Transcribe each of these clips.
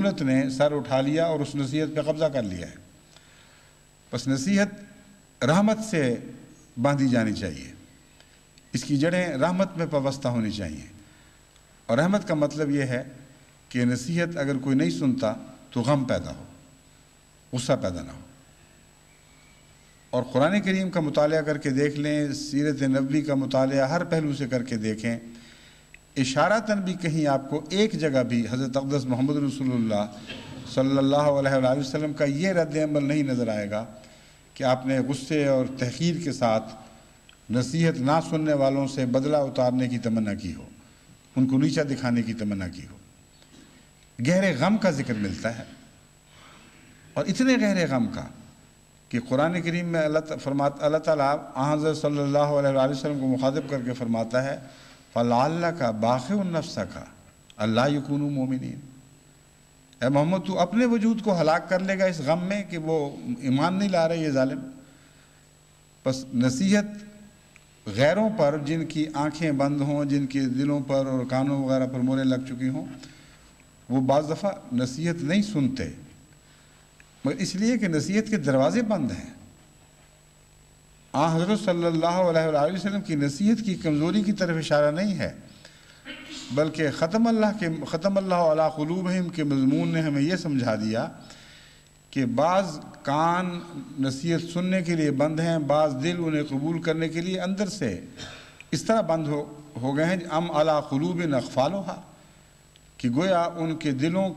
دولت نے سر اٹھا لیا اور اس نصیحت پہ قبضہ کر لیا ہے۔ بس نصیحت رحمت سے باندھی جانی چاہیے، اس کی جڑیں رحمت میں پیوستہ ہونی چاہیے، اور رحمت کا مطلب یہ ہے کہ نصیحت اگر کوئی نہیں سنتا تو غم پیدا ہو، غصہ پیدا نہ ہو۔ اور قرآن کریم کا مطالعہ کر کے دیکھ لیں، سیرت نبوی کا مطالعہ ہر پہلو سے کر کے دیکھیں، اشارتاً بھی کہیں آپ کو ایک جگہ بھی حضرت اقدس محمد رسول اللہ صلی اللہ علیہ وآلہ وسلم کا یہ رد عمل نہیں نظر آئے گا کہ آپ نے غصے اور تحقیر کے ساتھ نصیحت نہ سننے والوں سے بدلہ اتارنے کی تمنا کی ہو، ان کو نیچا دکھانے کی تمنا کی ہو۔ گہرے غم کا ذکر ملتا ہے، اور اتنے گہرے غم کا کہ قرآن کریم میں اللہ تعالیٰ حضرت صلی اللہ علیہ وآلہ وسلم کو مخاطب کر کے فرماتا ہے فَلَعَلَّكَ بَاخِعٌ نَفْسَكَ أَلَّا يَكُونُوا مُؤْمِنِينَ، اے محمد تو اپنے وجود کو ہلاک کر لے گا اس غم میں کہ وہ ایمان نہیں لا رہے یہ ظالم۔ بس نصیحت غیروں پر جن کی آنکھیں بند ہوں، جن کے دلوں پر اور کانوں وغیرہ پر موریں لگ چکی ہوں، وہ بعض دفعہ نصیحت نہیں سنتے، مگر اس لیے کہ نصیحت کے دروازے بند ہیں۔ حضرت صلی اللہ علیہ وآلہ وسلم کی نصیحت کی کمزوری کی طرف اشارہ نہیں ہے، بلکہ ختم اللہ علی قلوبہم کے مضمون نے ہمیں یہ سمجھا دیا کہ بعض کان نصیحت سننے کے لیے بند ہیں، بعض دل انہیں قبول کرنے کے لیے اندر سے اس طرح بند ہو گئے ہیں ام علی قلوب اقفالھا، کہ گویا ان کے دلوں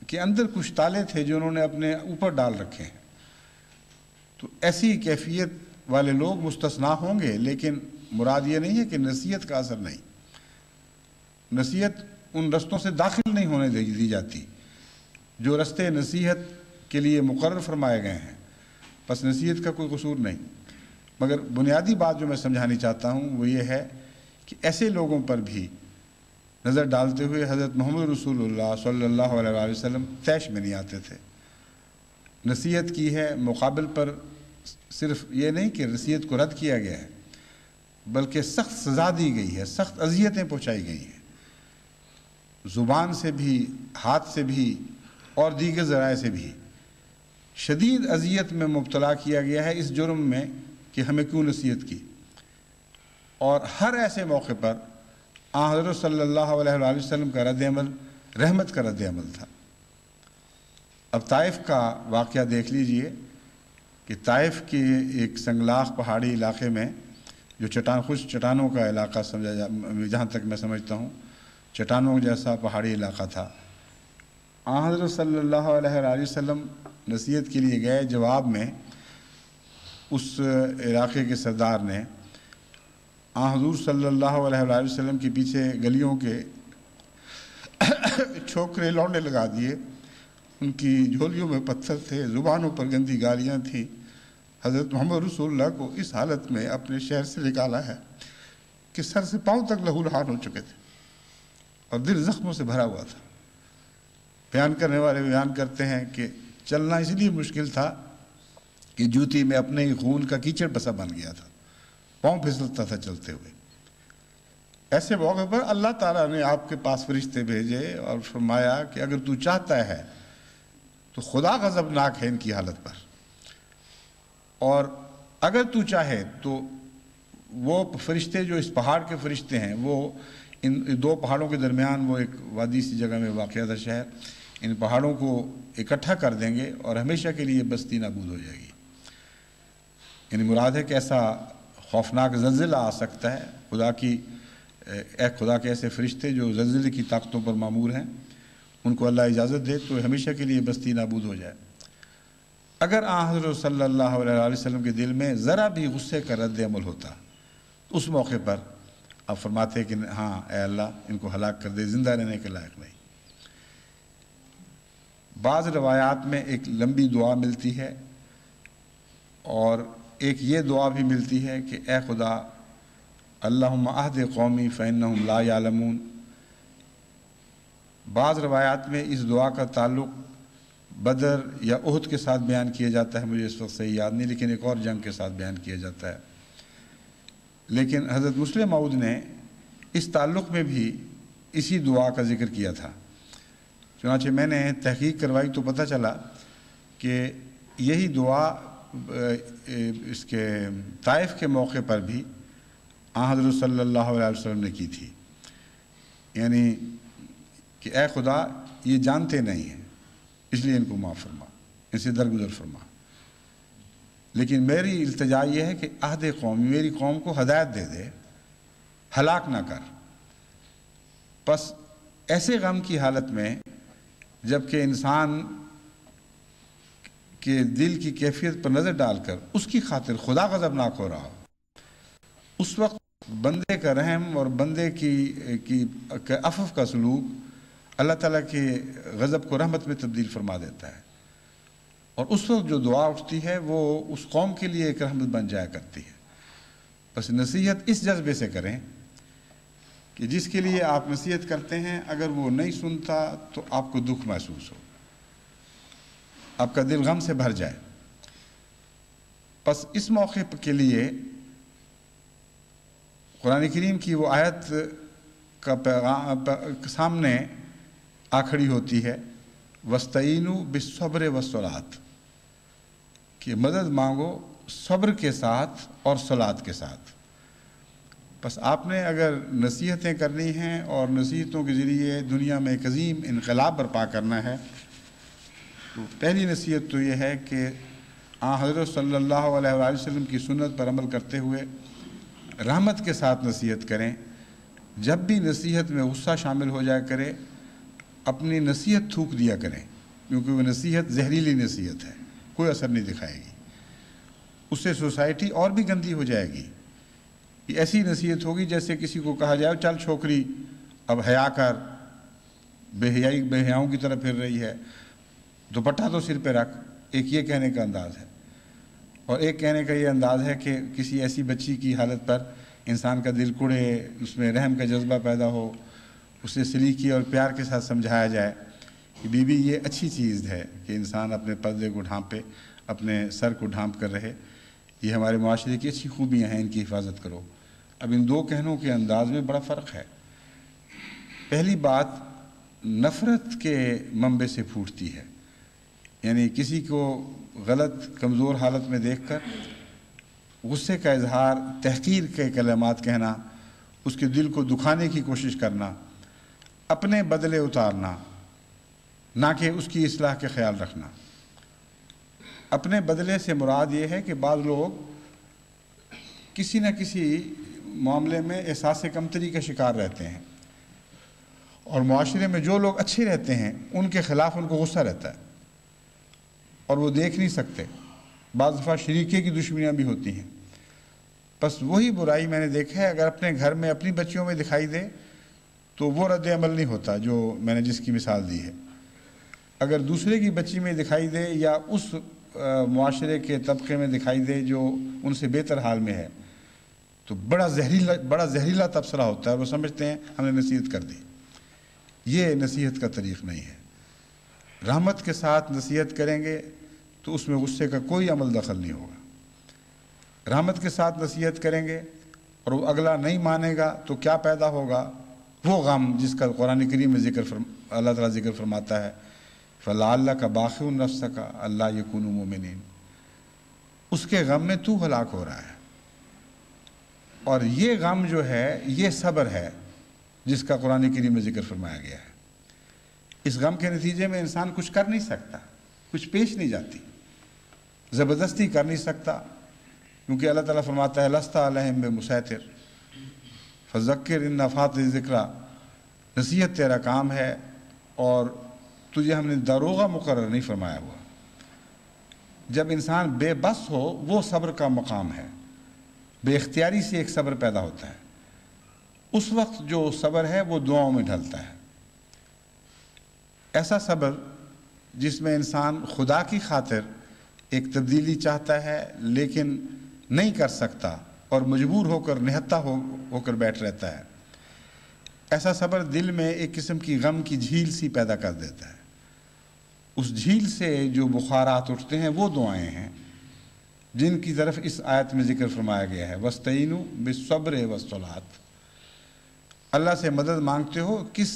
کے اندر کچھ تالے تھے جو انہوں نے اپنے اوپر ڈال رکھے ہیں۔ تو ایسی کیفیت والے لوگ مستثنا ہوں گے، لیکن مراد یہ نہیں ہے کہ نصیحت کا اثر نہیں، نصیحت ان رستوں سے داخل نہیں ہونے دی جاتی جو رستے نصیحت کے لیے مقرر فرمائے گئے ہیں، بس نصیحت کا کوئی قصور نہیں۔ مگر بنیادی بات جو میں سمجھانی چاہتا ہوں وہ یہ ہے کہ ایسے لوگوں پر بھی نظر ڈالتے ہوئے حضرت محمد رسول اللہ صلی اللہ علیہ وآلہ وسلم طیش میں نہیں آتے تھے۔ نصیحت کی ہے، مقابل پر صرف یہ نہیں کہ نصیحت کو رد کیا گیا ہے، بلکہ سخت سزا دی گئی ہے، سخت اذیتیں پہنچائی گئی ہیں، زبان سے بھی، ہاتھ سے بھی اور دیگر ذرائع سے بھی شدید اذیت میں مبتلا کیا گیا ہے اس جرم میں کہ ہمیں کیوں نصیحت کی۔ اور ہر ایسے موقع پر حضرت صلی اللہ علیہ وآلہ وسلم کا رد عمل رحمت کا رد عمل تھا۔ اب طائف کا واقعہ دیکھ لیجئے کہ طائف کے ایک سنگلاخ پہاڑی علاقے میں جو خشک چٹانوں کا علاقہ جہاں تک میں سمجھتا ہوں چٹانوں جیسا پہاڑی علاقہ تھا، حضرت صلی اللہ علیہ وآلہ وسلم نصیحت کے لیے گئے، جواب میں اس علاقے کے سردار نے حضور صلی اللہ علیہ وآلہ وسلم کے پیچھے گلیوں کے چھوکرے لونڈے لگا دیے، ان کی جھولیوں میں پتھر تھے، زبانوں پر گندی گالیاں تھیں۔ حضرت محمد رسول اللہ کو اس حالت میں اپنے شہر سے نکالا ہے کہ سر سے پاؤں تک لہو لہان ہو چکے تھے اور دل زخموں سے بھرا ہوا تھا۔ بیان کرنے والے بیان کرتے ہیں کہ چلنا اس لیے مشکل تھا کہ جوتی میں اپنے ہی خون کا کیچڑ بسا بن گیا تھا، پاؤں پھسلتا تھا چلتے ہوئے۔ ایسے موقع پر اللہ تعالیٰ نے آپ کے پاس فرشتے بھیجے اور فرمایا کہ اگر تو چاہتا ہے تو خدا غضبناک ہے ان کی حالت پر، اور اگر تو چاہے تو وہ فرشتے جو اس پہاڑ کے فرشتے ہیں وہ ان دو پہاڑوں کے درمیان وہ ایک وادی سی جگہ میں واقع تھا شہر، ان پہاڑوں کو اکٹھا کر دیں گے اور ہمیشہ کے لیے بستی نابود ہو جائے گی۔ یعنی مراد ہے کہ ایسا خوفناک زلزلہ آ سکتا ہے، خدا کے ایسے فرشتے جو زلزلے کی طاقتوں پر مامور ہیں، ان کو اللہ اجازت دے تو ہمیشہ کے لیے بستی نابود ہو جائے۔ اگر حضرت صلی اللہ علیہ وسلم کے دل میں ذرا بھی غصے کا رد عمل ہوتا، اس موقع پر آپ فرماتے کہ ہاں اے اللہ ان کو ہلاک کر دے، زندہ رہنے کے لائق نہیں۔ بعض روایات میں ایک لمبی دعا ملتی ہے اور ایک یہ دعا بھی ملتی ہے کہ اے خدا اللہم اہد قومی فإنہم لا یعلمون۔ بعض روایات میں اس دعا کا تعلق بدر یا احد کے ساتھ بیان کیا جاتا ہے، مجھے اس وقت صحیح یاد نہیں، لیکن ایک اور جنگ کے ساتھ بیان کیا جاتا ہے۔ لیکن حضرت مسلم موعود نے اس تعلق میں بھی اسی دعا کا ذکر کیا تھا چنانچہ میں نے تحقیق کروائی تو پتہ چلا کہ یہی دعا اس کے طائف کے موقع پر بھی حضرت صلی اللہ علیہ وسلم نے کی تھی، یعنی کہ اے خدا یہ جانتے نہیں ہیں اس لیے ان کو معاف فرما، ان سے درگزر فرما، لیکن میری التجا یہ ہے کہ عہد قوم، میری قوم کو ہدایت دے دے، ہلاک نہ کر۔ پس ایسے غم کی حالت میں جب کہ انسان کے دل کی کیفیت پر نظر ڈال کر اس کی خاطر خدا غضبناک ہو رہا ہو، اس وقت بندے کا رحم اور بندے کی عفو کا سلوک اللہ تعالیٰ کے غضب کو رحمت میں تبدیل فرما دیتا ہے، اور اس وقت جو دعا اٹھتی ہے وہ اس قوم کے لیے ایک رحمت بن جایا کرتی ہے۔ بس نصیحت اس جذبے سے کریں کہ جس کے لیے آپ نصیحت کرتے ہیں اگر وہ نہیں سنتا تو آپ کو دکھ محسوس ہو، آپ کا دل غم سے بھر جائے۔ پس اس موقع کے لیے قرآن کریم کی وہ آیت کا پیغام سامنے آ کھڑی ہوتی ہے، وَاسْتَعِینُوا بِالصَّبْرِ وَالصَّلَاةِ، کہ مدد مانگو صبر کے ساتھ اور صلات کے ساتھ۔ بس آپ نے اگر نصیحتیں کرنی ہیں اور نصیحتوں کے ذریعے دنیا میں ایک عظیم انقلاب برپا کرنا ہے تو پہلی نصیحت تو یہ ہے کہ حضرت صلی اللہ علیہ وآلہ وسلم کی سنت پر عمل کرتے ہوئے رحمت کے ساتھ نصیحت کریں۔ جب بھی نصیحت میں غصہ شامل ہو جایا کرے اپنی نصیحت تھوک دیا کریں، کیونکہ وہ نصیحت زہریلی نصیحت ہے، کوئی اثر نہیں دکھائے گی، اس سے سوسائٹی اور بھی گندی ہو جائے گی۔ یہ ایسی نصیحت ہوگی جیسے کسی کو کہا جائے چل چھوکری اب حیا کر، بے حیاؤں کی طرح پھر رہی ہے، دوپٹہ تو سر پہ رکھ، ایک یہ کہنے کا انداز ہے، اور ایک کہنے کا یہ انداز ہے کہ کسی ایسی بچی کی حالت پر انسان کا دل کڑے، اس میں رحم کا جذبہ پیدا ہو، اسے سلیقی اور پیار کے ساتھ سمجھایا جائے کہ بیوی یہ اچھی چیز ہے کہ انسان اپنے پردے کو ڈھانپے، اپنے سر کو ڈھانپ کر رہے، یہ ہمارے معاشرے کی اچھی خوبیاں ہیں، ان کی حفاظت کرو۔ اب ان دو کہنوں کے انداز میں بڑا فرق ہے۔ پہلی بات نفرت کے منبع سے پھوٹتی ہے، یعنی کسی کو غلط کمزور حالت میں دیکھ کر غصے کا اظہار، تحقیر کے کلمات کہنا، اس کے دل کو دکھانے کی کوشش کرنا، اپنے بدلے اتارنا، نہ کہ اس کی اصلاح کے خیال رکھنا۔ اپنے بدلے سے مراد یہ ہے کہ بعض لوگ کسی نہ کسی معاملے میں احساس کمتری کا شکار رہتے ہیں، اور معاشرے میں جو لوگ اچھے رہتے ہیں ان کے خلاف ان کو غصہ رہتا ہے اور وہ دیکھ نہیں سکتے، بعض دفعہ شریکے کی دشمنیاں بھی ہوتی ہیں۔ بس وہی برائی میں نے دیکھا ہے اگر اپنے گھر میں اپنی بچیوں میں دکھائی دے تو وہ رد عمل نہیں ہوتا جو میں نے جس کی مثال دی ہے۔ اگر دوسرے کی بچی میں دکھائی دے یا اس معاشرے کے طبقے میں دکھائی دے جو ان سے بہتر حال میں ہے تو بڑا زہریلا تبصرہ ہوتا ہے، وہ سمجھتے ہیں ہم نے نصیحت کر دی۔ یہ نصیحت کا طریق نہیں ہے۔ رحمت کے ساتھ نصیحت کریں گے تو اس میں غصے کا کوئی عمل دخل نہیں ہوگا۔ رحمت کے ساتھ نصیحت کریں گے اور وہ اگلا نہیں مانے گا تو کیا پیدا ہوگا؟ وہ غم جس کا قرآن کریم میں اللہ تعالیٰ ذکر فرماتا ہے، فَلَعَلَّكَ بَاخِعٌ نَفْسَكَ أَلَّا يَكُونُوا مُؤْمِنِينَ، اس کے غم میں تو ہلاک ہو رہا ہے۔ اور یہ غم جو ہے یہ صبر ہے جس کا قرآن کریم میں ذکر فرمایا گیا ہے۔ اس غم کے نتیجے میں انسان کچھ کر نہیں سکتا، کچھ پیش نہیں جاتی، زبردستی کر نہیں سکتا، کیونکہ اللہ تعالیٰ فرماتا ہے لَسْتَ عَلَيْهِمْ بِمُسَيْطِرٍ فَذَكِّرْ إِن نَفَعَتِ الذِّكْرَىٰ، نصیحت تیرا کام ہے اور تجھے ہم نے داروغہ مقرر نہیں فرمایا ہوا۔ جب انسان بے بس ہو وہ صبر کا مقام ہے، بے اختیاری سے ایک صبر پیدا ہوتا ہے، اس وقت جو صبر ہے وہ دعاؤں میں ڈھلتا ہے۔ ایسا صبر جس میں انسان خدا کی خاطر ایک تبدیلی چاہتا ہے لیکن نہیں کر سکتا اور مجبور ہو کر نہتہ ہو کر بیٹھ رہتا ہے، ایسا صبر دل میں ایک قسم کی غم کی جھیل سی پیدا کر دیتا ہے۔ اس جھیل سے جو بخارات اٹھتے ہیں وہ دعائیں ہیں جن کی طرف اس آیت میں ذکر فرمایا گیا ہے، وَاسْتَعِینُوا بِالصَّبْرِ وَالصَّلَاةِ، اللہ سے مدد مانگتے ہو کس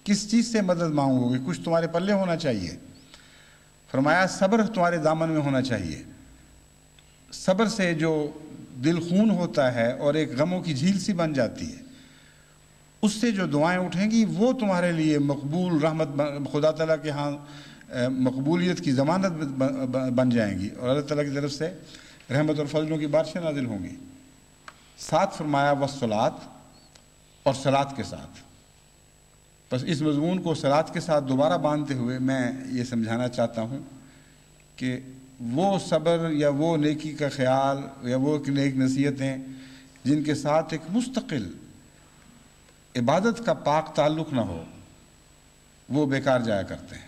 کس چیز سے مدد مانگو گے؟ کچھ تمہارے پلے ہونا چاہیے۔ فرمایا صبر تمہارے دامن میں ہونا چاہیے۔ صبر سے جو دل خون ہوتا ہے اور ایک غموں کی جھیل سی بن جاتی ہے، اس سے جو دعائیں اٹھیں گی وہ تمہارے لیے مقبول رحمت خدا تعالیٰ کے ہاں مقبولیت کی ضمانت بن جائیں گی، اور اللہ تعالیٰ کی طرف سے رحمت اور فضلوں کی بارشیں نازل ہوں گی۔ ساتھ فرمایا والصلاۃ، اور صلاۃ کے ساتھ۔ بس اس مضمون کو صلاۃ کے ساتھ دوبارہ باندھتے ہوئے میں یہ سمجھانا چاہتا ہوں کہ وہ صبر یا وہ نیکی کا خیال یا وہ نیک نصیحتیں جن کے ساتھ ایک مستقل عبادت کا پاک تعلق نہ ہو، وہ بیکار جایا کرتے ہیں۔